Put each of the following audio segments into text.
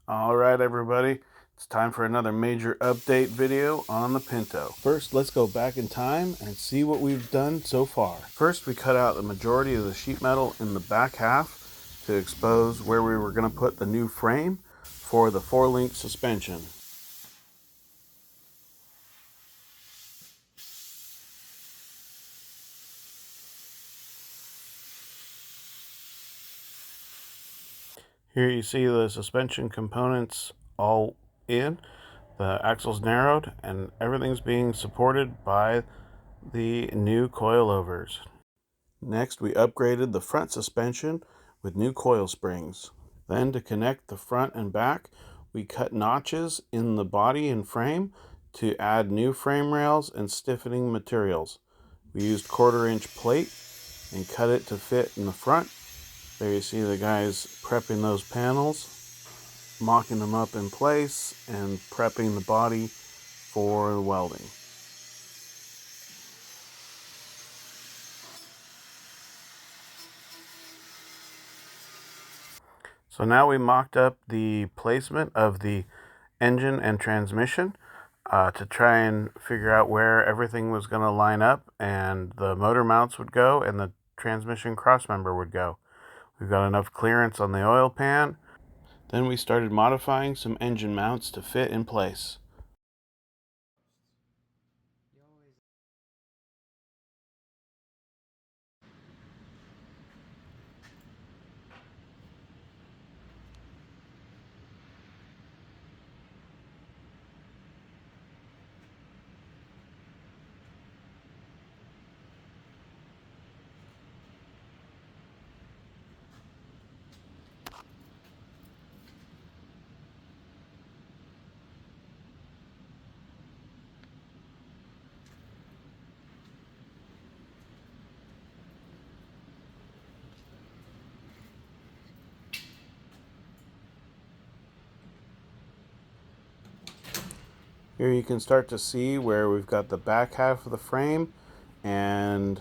All right, everybody, it's time for another major update video on the Pinto. First, let's go back in time and see what we've done so far. First, we cut out the majority of the sheet metal in the back half to expose where we were going to put the new frame for the 4-link suspension. Here you see the suspension components all in. The axle's narrowed and everything's being supported by the new coilovers. Next, we upgraded the front suspension with new coil springs. Then, to connect the front and back, we cut notches in the body and frame to add new frame rails and stiffening materials. We used 1/4-inch plate and cut it to fit in the front. There you see the guys prepping those panels, mocking them up in place, and prepping the body for the welding. So now we mocked up the placement of the engine and transmission to try and figure out where everything was going to line up and the motor mounts would go and the transmission crossmember would go. We've got enough clearance on the oil pan. Then we started modifying some engine mounts to fit in place. Here you can start to see where we've got the back half of the frame and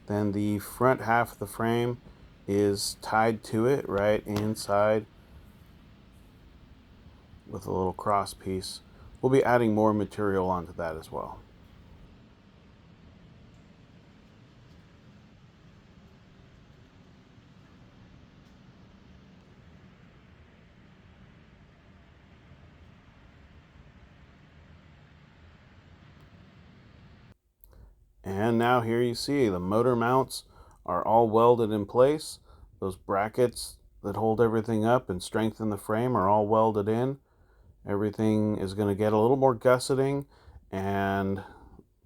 then the front half of the frame is tied to it right inside with a little cross piece. We'll be adding more material onto that as well. And now here you see the motor mounts are all welded in place. Those brackets that hold everything up and strengthen the frame are all welded in. Everything is going to get a little more gusseting, and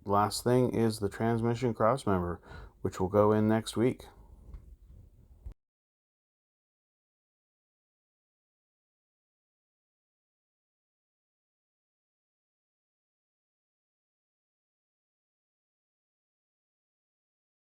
last thing is the transmission crossmember, which will go in next week.